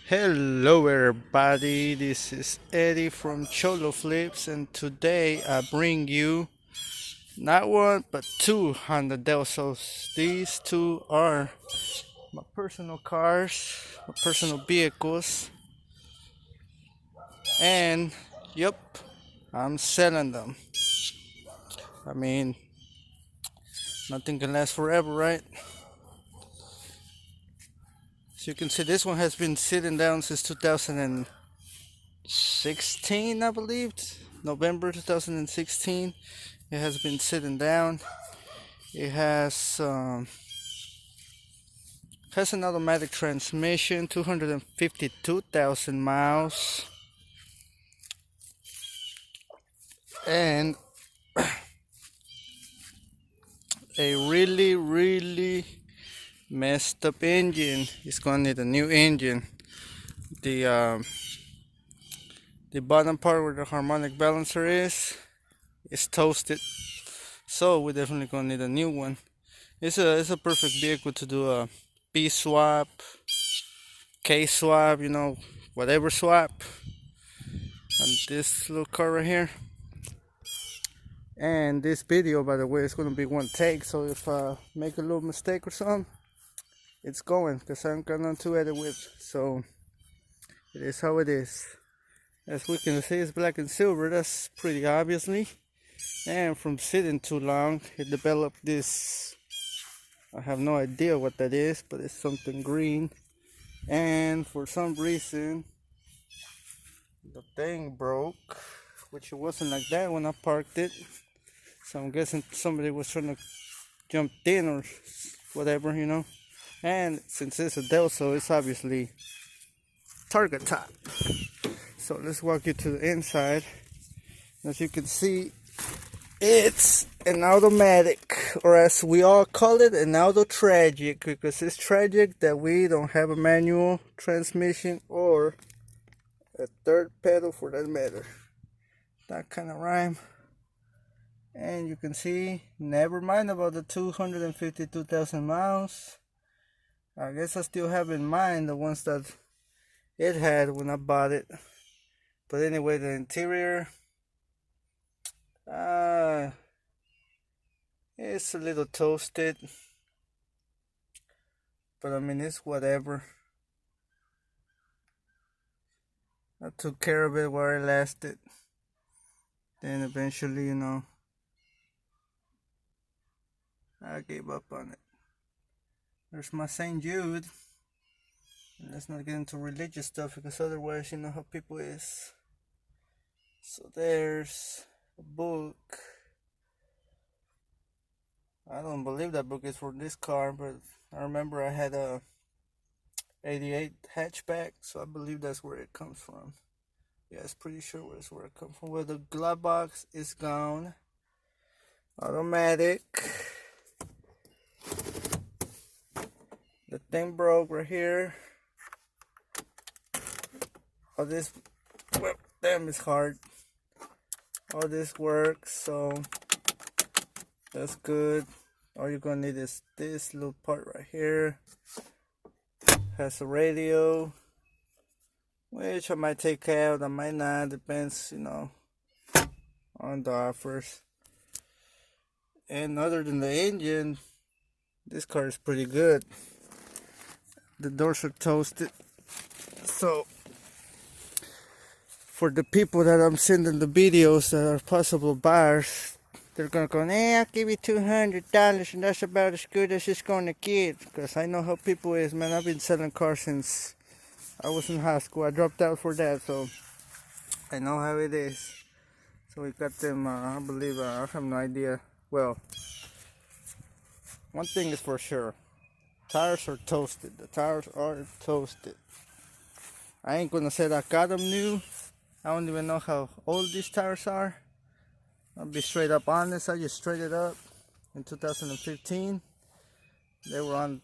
Hello everybody, this is Eddie from ShowlowFlips, and today I bring you not one but two Honda Delsos. These two are my personal cars, my personal vehicles, and yep, I'm selling them. I mean, nothing can last forever, right? So you can see this one has been sitting down since 2016, I believe, November 2016. It has been sitting down. It has an automatic transmission, 252,000 miles, and a really messed up engine. It's gonna need a new engine. The um, the bottom part where the harmonic balancer is toasted, so we're definitely gonna need a new one. It's a perfect vehicle to do a B swap, K swap, whatever swap. And this little car right here. And this video, by the way, is going to be one take, so if I make a little mistake or something, it's going, because I'm gonna to edit with. So it is how it is. As we can see, it's black and silver. That's pretty obviously. And from sitting too long, it developed this, I have no idea what that is, but it's something green. And for some reason the thing broke, which it wasn't like that when I parked it. So I'm guessing somebody was trying to jump in or whatever. And since it's a Delso, it's obviously target top. So let's walk you to the inside. As you can see, it's an automatic, or as we all call it, an auto tragic, because it's tragic that we don't have a manual transmission or a third pedal for that matter. That kind of rhyme. And you can see, never mind about the 252,000 miles. I guess I still have in mind the ones that it had when I bought it. But anyway, the interior, it's a little toasted. But I mean, it's whatever. I took care of it while it lasted. Then eventually, I gave up on it. There's my St. Jude. And let's not get into religious stuff, because otherwise you know how people is. So there's a book. I don't believe that book is for this car, but I remember I had a 88 hatchback, so I believe that's where it comes from. Yeah, it's pretty sure that's where it comes from. Well, the glove box is gone. Automatic. The thing broke right here. All this, well, damn, it's hard. All this works, so that's good. All you're gonna need is this little part right here. Has a radio, which I might take out, I might not, depends, on the offers. And other than the engine, this car is pretty good. The doors are toasted, so for the people that I'm sending the videos that are possible buyers, they're gonna go, I'll give you $200 and that's about as good as it's gonna get. Because I know how people is, man. I've been selling cars since I was in high school. I dropped out for that, so I know how it is. So we got them, I believe, I have no idea. Well, one thing is for sure. Tires are toasted. The tires are toasted. I ain't gonna say that I got them new. I don't even know how old these tires are. I'll be straight up honest. I just straightened up in 2015. They were on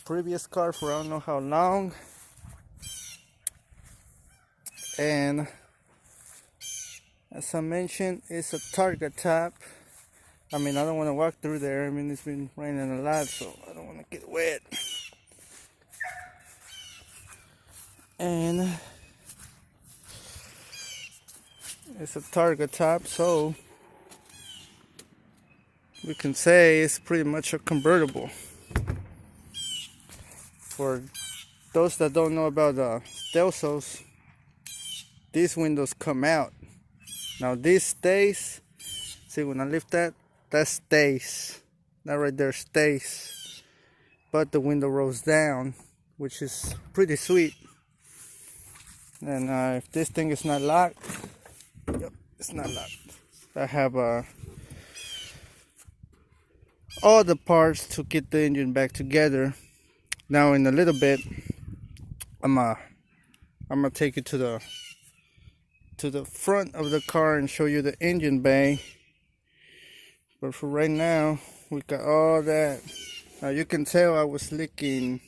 previous car for I don't know how long. And as I mentioned, it's a target top. I mean, I don't want to walk through there. I mean, it's been raining a lot, so I don't want to get wet. And it's a Targa top, so we can say it's pretty much a convertible. For those that don't know about the Delsos, these windows come out. Now this stays. See, when I lift that stays. That right there stays. But the window rolls down, which is pretty sweet. And if this thing is not locked, yep, it's not locked. I have all the parts to get the engine back together. Now in a little bit, I'm gonna take you to the front of the car and show you the engine bay. But for right now, we got all that. Now you can tell I was leaking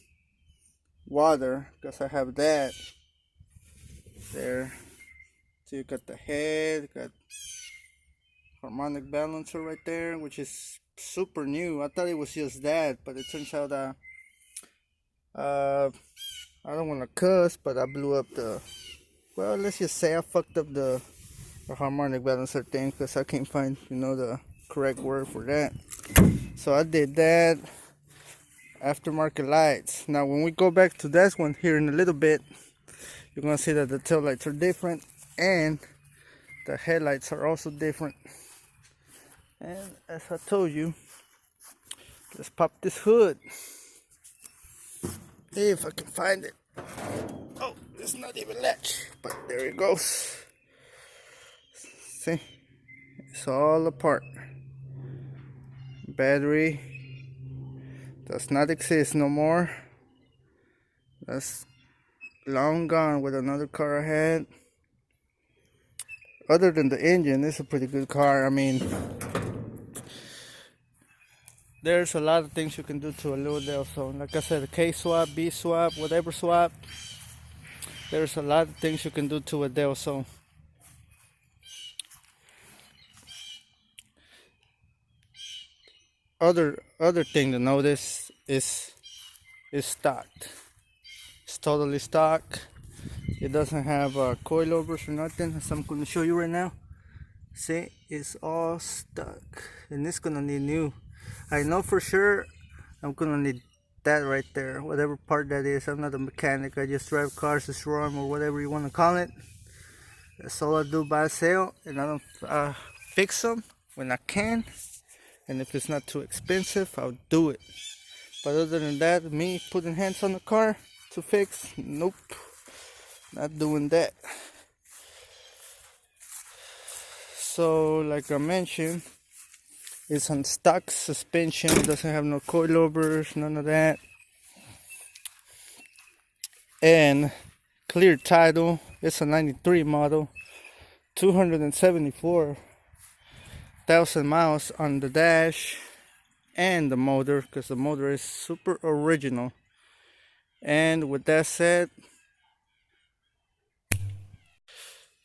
water because I have that there. So you got the head, got harmonic balancer right there, which is super new. I thought it was just that, but it turns out I don't want to cuss, but I blew up well, let's just say I fucked up the harmonic balancer thing, because I can't find, the correct word for that. So I did that. Aftermarket lights. Now when we go back to that one here in a little bit, you're gonna see that the tail lights are different and the headlights are also different. And as I told you, let's pop this hood. If I can find it. Oh, it's not even latch, but there it goes. See, it's all apart. Battery does not exist no more. That's long gone with another car I had. Other than the engine, it's a pretty good car. I mean, there's a lot of things you can do to a little Delso. Like I said, a K swap, B swap, whatever swap. There's a lot of things you can do to a Delso. Other thing to notice is stocked. It's totally stock. It doesn't have coilovers or nothing, as I'm going to show you right now. See, it's all stuck, and it's gonna need new. I know for sure I'm gonna need that right there, whatever part that is. I'm not a mechanic. I just drive cars, it's wrong, or whatever you want to call it. That's all I do, by sale, and I don't fix them when I can. And if it's not too expensive, I'll do it. But other than that, me putting hands on the car to fix, nope, not doing that. So like I mentioned, it's on stock suspension. It doesn't have no coilovers, none of that. And clear title. It's a 93 model, 274,000 miles on the dash and the motor, because the motor is super original. And with that said,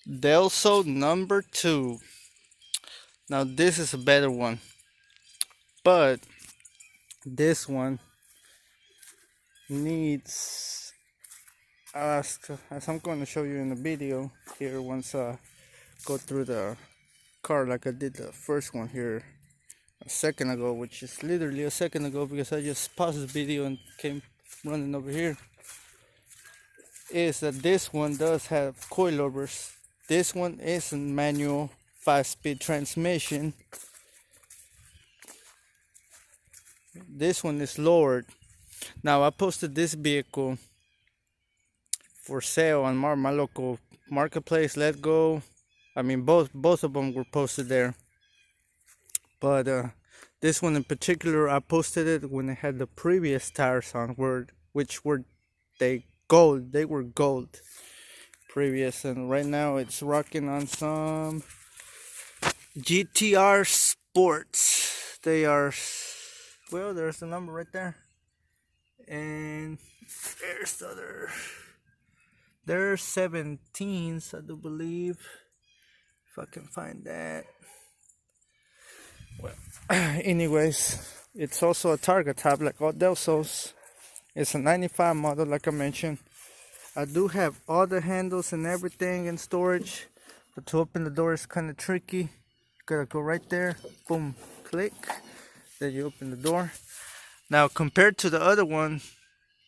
Delso number 2. Now this is a better one, but this one needs, as I'm going to show you in the video here once I go through the car like I did the first one here a second ago, which is literally a second ago because I just paused the video and came running over here, is that this one does have coilovers. This one is a manual 5-speed transmission. This one is lowered. Now I posted this vehicle for sale on my local marketplace, Let Go. I mean, both of them were posted there, but this one in particular, I posted it when it had the previous tires on, which were gold. They were gold previous, and right now it's rocking on some GTR Sports. They are, well, there's the number right there, and there's the other. They're 17s, I do believe, if I can find that. Well, anyways, it's also a Targa top like all Delsos. It's a 95 model, like I mentioned. I do have all the handles and everything in storage, but to open the door is kind of tricky. You gotta go right there, boom, click, then you open the door. Now compared to the other one,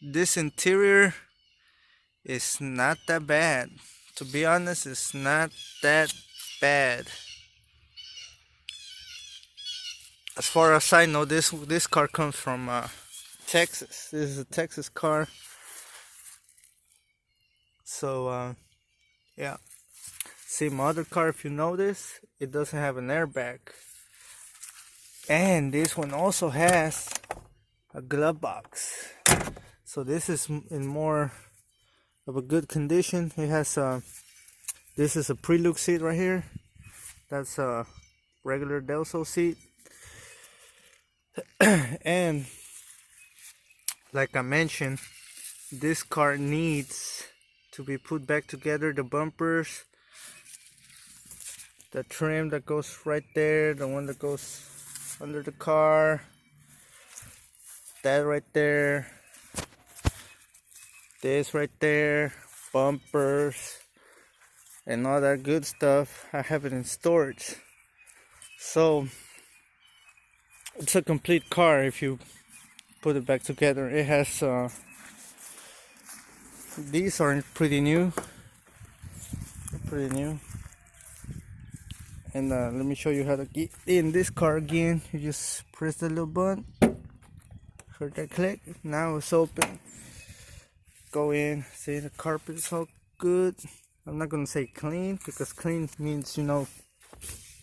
this interior is not that bad. To be honest, it's not that bad. As far as I know, this car comes from Texas. This is a Texas car. So yeah. See, my other car, if you notice, it doesn't have an airbag. And this one also has a glove box. So this is in more of a good condition. It has this is a prelude seat right here. That's a regular Delso seat. And like I mentioned, this car needs to be put back together. The bumpers, the trim that goes right there, the one that goes under the car, that right there, this right there, bumpers, and all that good stuff. I have it in storage. So it's a complete car if you put it back together. It has these are pretty new, and let me show you how to get in this car again. You just press the little button, heard that click, now it's open. Go in, see the carpet is all good. I'm not gonna say clean, because clean means, you know,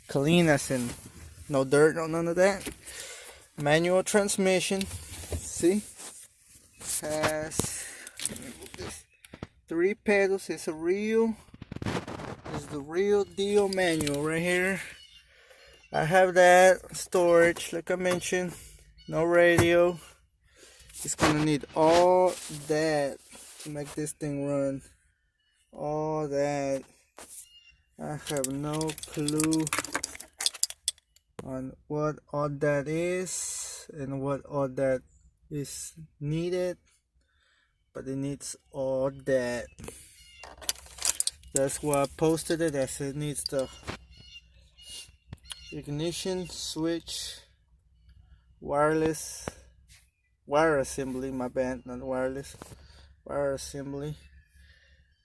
clean as in no dirt, no none of that. Manual transmission, see, has 3 pedals. It's the real deal manual right here. I have that storage, like I mentioned. No radio. It's gonna need all that to make this thing run. All that. I have no clue on what all that is and what all that is needed, but it needs all that. That's why I posted it, as it needs the ignition switch, wire assembly, my bad, not wireless, wire assembly.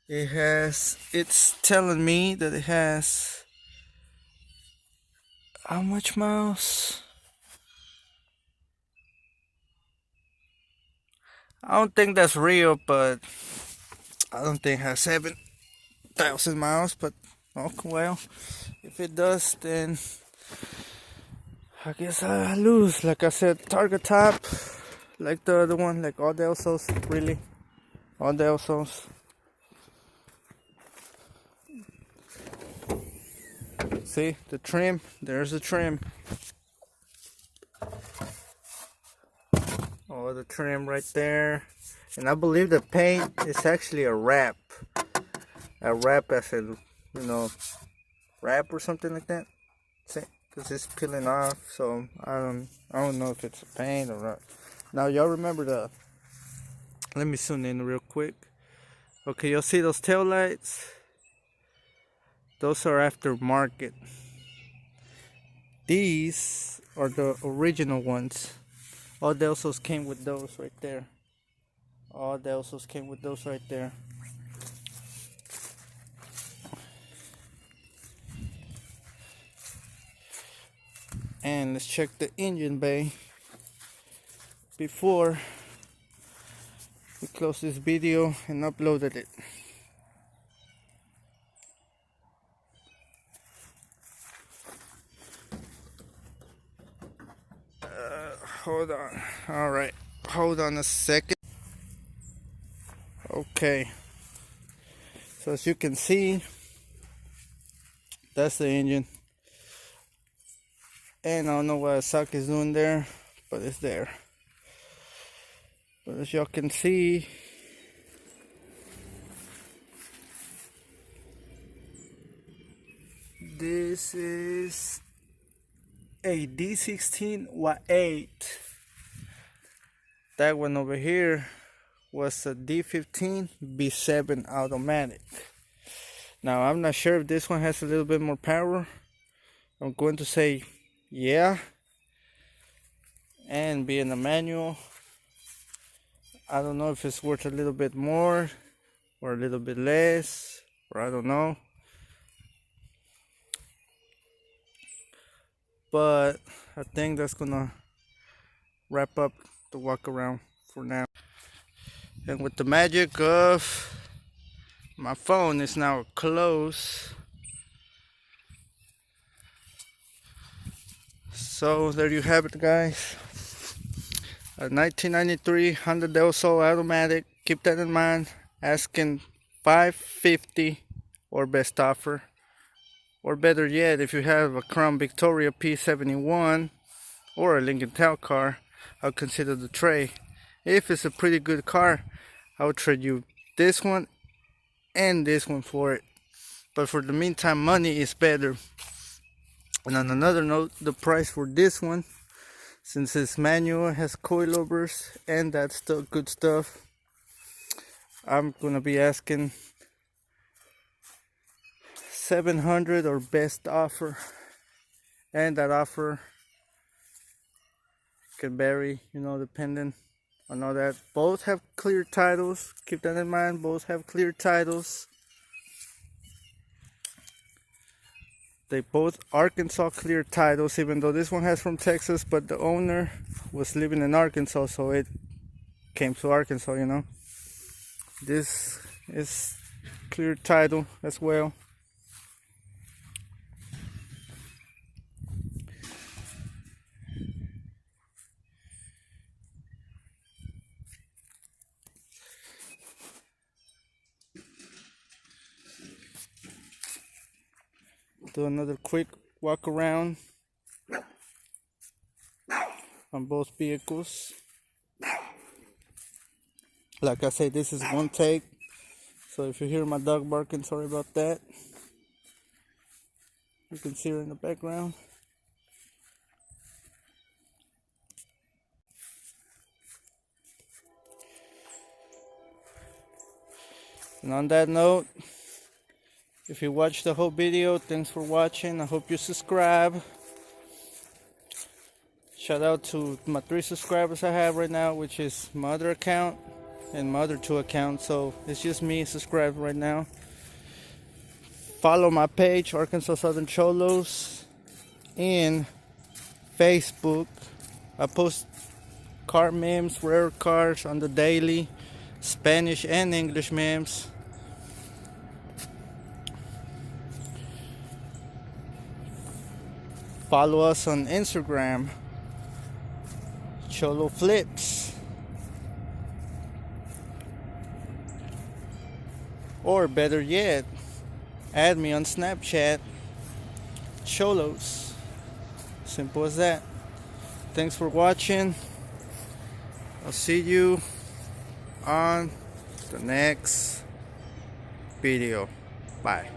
It's telling me that it has how much miles? I don't think that's real, but I don't think it has 7,000 miles, but oh well, if it does, then I guess I lose. Like I said, target top, like the other one, like all the Delsos, really, all the Delsos. See the trim, there's the trim. Oh, the trim right there. And I believe the paint is actually a wrap. A wrap as in, you know, wrap or something like that. See, because it's peeling off, so I don't know if it's a paint or not. Now y'all remember let me zoom in real quick. Okay, you'll see those tail lights. Those are aftermarket. These are the original ones. All Delsos came with those right there. All Delsos came with those right there. And let's check the engine bay before we close this video and uploaded it. Hold on. All right, hold on a second. Okay, so as you can see, that's the engine. And I don't know what a sock is doing there, but it's there. But as y'all can see, this is a D16 Y8. That one over here was a D15 B7 automatic. Now I'm not sure if this one has a little bit more power. I'm going to say yeah. And being a manual, I don't know if it's worth a little bit more or a little bit less, or I don't know. But I think that's gonna wrap up the walk around for now. And with the magic of my phone, is now closed. So there you have it, guys. A 1993 Honda Del Sol automatic. Keep that in mind. Asking $550 or best offer. Or better yet, if you have a Crown Victoria P71 or a Lincoln Town car, I'll consider the trade. If it's a pretty good car, I'll trade you this one and this one for it. But for the meantime, money is better. And on another note, the price for this one, since it's manual, has coilovers and that still good stuff, I'm gonna be asking $700 or best offer. And that offer can vary, depending on all that. Both have clear titles. Keep that in mind. Both have clear titles. They both Arkansas clear titles, even though this one has from Texas, but the owner was living in Arkansas, so it came to Arkansas, This is clear title as well. Do another quick walk around on both vehicles. Like I said, this is one take, so if you hear my dog barking, sorry about that. You can see her in the background. And on that note, if you watched the whole video, thanks for watching. I hope you subscribe. Shout out to my 3 subscribers I have right now, which is my other account and my other 2 accounts. So it's just me subscribed right now. Follow my page, Arkansas Southern Showlows, in Facebook. I post car memes, rare cars on the daily, Spanish and English memes. Follow us on Instagram, ShowlowFlips. Or better yet, add me on Snapchat, Showlows. Simple as that. Thanks for watching. I'll see you on the next video. Bye.